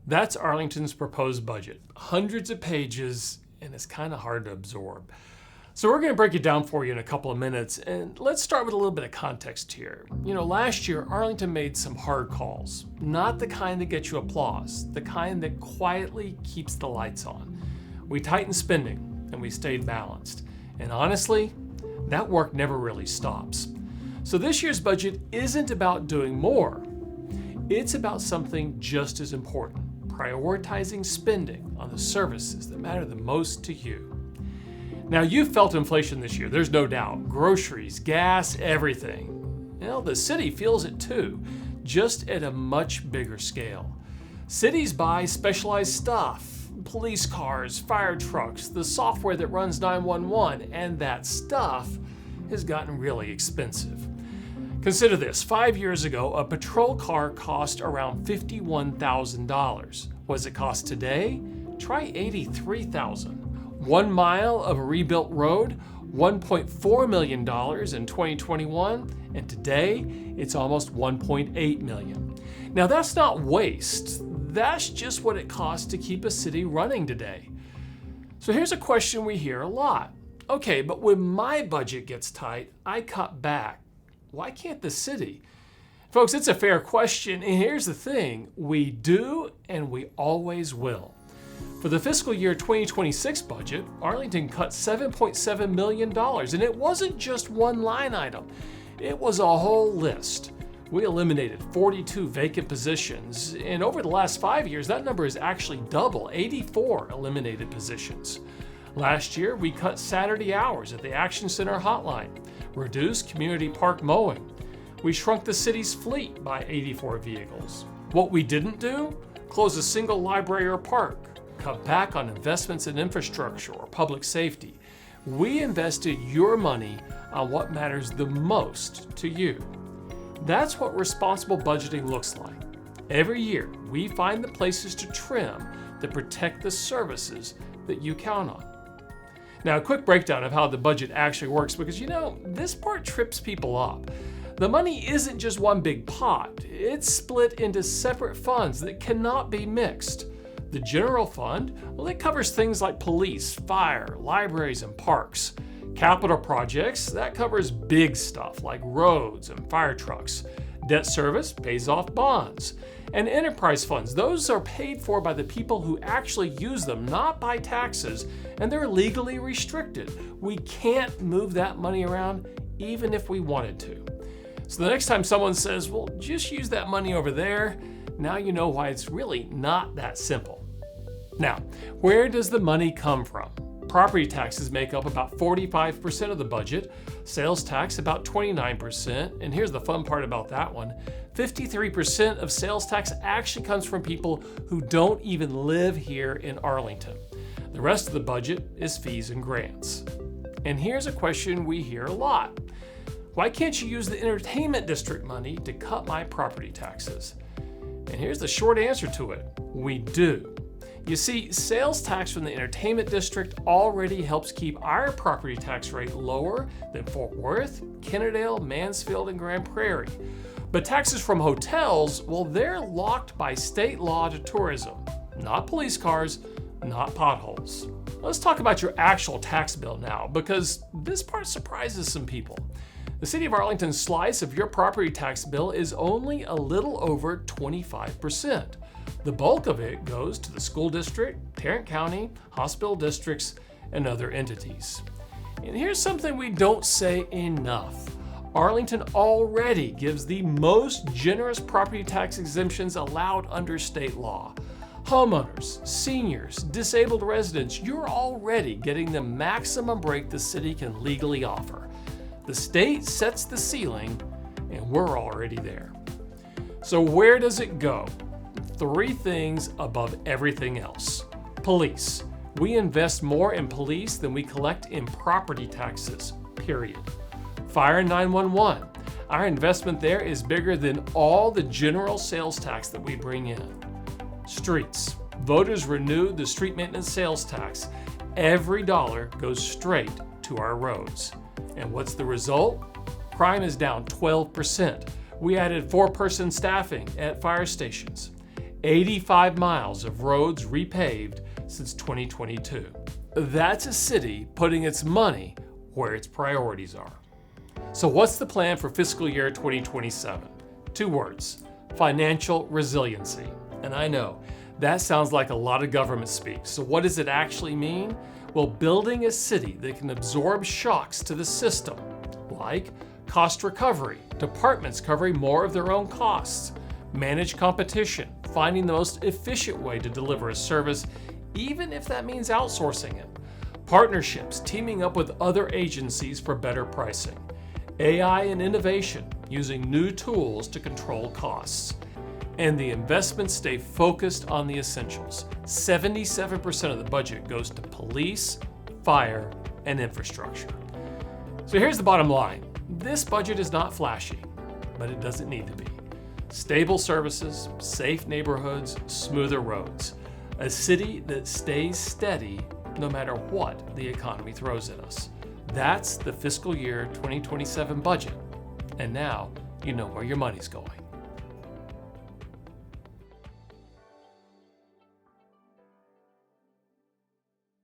That's Arlington's proposed budget. Hundreds of pages, and it's kind of hard to absorb. So we're going to break it down for you in a couple of minutes, and let's start with a little bit of context here. Last year, Arlington made some hard calls. Not the kind that gets you applause, the kind that quietly keeps the lights on. We tightened spending, and we stayed balanced. And honestly, that work never really stops. So this year's budget isn't about doing more. It's about something just as important. Prioritizing spending on the services that matter the most to you. Now, you've felt inflation this year, there's no doubt. Groceries, gas, everything. The city feels it too, just at a much bigger scale. Cities buy specialized stuff, police cars, fire trucks, the software that runs 911, and that stuff has gotten really expensive. Consider this, 5 years ago, a patrol car cost around $51,000. What does it cost today? Try $83,000. 1 mile of a rebuilt road, $1.4 million in 2021, and today it's almost $1.8 million. Now that's not waste, that's just what it costs to keep a city running today. So here's a question we hear a lot. Okay, but when my budget gets tight, I cut back. Why can't the city? Folks, it's a fair question, and here's the thing. We do, and we always will. For the fiscal year 2026 budget, Arlington cut $7.7 million, and it wasn't just one line item. It was a whole list. We eliminated 42 vacant positions, and over the last 5 years, that number is actually double, 84 eliminated positions. Last year, we cut Saturday hours at the Action Center hotline, reduced community park mowing. We shrunk the city's fleet by 84 vehicles. What we didn't do? Close a single library or park, cut back on investments in infrastructure or public safety. We invested your money on what matters the most to you. That's what responsible budgeting looks like. Every year, we find the places to trim that protect the services that you count on. Now, a quick breakdown of how the budget actually works, because this part trips people up. The money isn't just one big pot. It's split into separate funds that cannot be mixed. The general fund, it covers things like police, fire, libraries, and parks. Capital projects, that covers big stuff like roads and fire trucks. Debt service pays off bonds. And enterprise funds, those are paid for by the people who actually use them, not by taxes, and they're legally restricted. We can't move that money around even if we wanted to. So the next time someone says, well, just use that money over there, now you know why it's really not that simple. Now, where does the money come from? Property taxes make up about 45% of the budget, sales tax about 29%, and here's the fun part about that one, 53% of sales tax actually comes from people who don't even live here in Arlington. The rest of the budget is fees and grants. And here's a question we hear a lot. Why can't you use the entertainment district money to cut my property taxes? And here's the short answer to it. We do. You see, sales tax from the entertainment district already helps keep our property tax rate lower than Fort Worth, Kennedale, Mansfield, and Grand Prairie. But taxes from hotels, they're locked by state law to tourism, not police cars, not potholes. Let's talk about your actual tax bill now, because this part surprises some people. The City of Arlington's slice of your property tax bill is only a little over 25%. The bulk of it goes to the school district, Tarrant County, hospital districts, and other entities. And here's something we don't say enough. Arlington already gives the most generous property tax exemptions allowed under state law. Homeowners, seniors, disabled residents, you're already getting the maximum break the city can legally offer. The state sets the ceiling, and we're already there. So where does it go? 3 things above everything else. Police. We invest more in police than we collect in property taxes, period. Fire and 911. Our investment there is bigger than all the general sales tax that we bring in. Streets. Voters renewed the street maintenance sales tax. Every dollar goes straight to our roads. And what's the result? Crime is down 12%. We added 4-person staffing at fire stations. 85 miles of roads repaved since 2022. That's a city putting its money where its priorities are. So what's the plan for fiscal year 2027? 2 words: financial resiliency. And I know that sounds like a lot of government speak. So what does it actually mean? Well, building a city that can absorb shocks to the system, like cost recovery, departments covering more of their own costs, manage competition, finding the most efficient way to deliver a service, even if that means outsourcing it, partnerships, teaming up with other agencies for better pricing, AI and innovation, using new tools to control costs. And the investments stay focused on the essentials. 77% of the budget goes to police, fire, and infrastructure. So here's the bottom line. This budget is not flashy, but it doesn't need to be. Stable services, safe neighborhoods, smoother roads. A city that stays steady no matter what the economy throws at us. That's the fiscal year 2027 budget. And now you know where your money's going.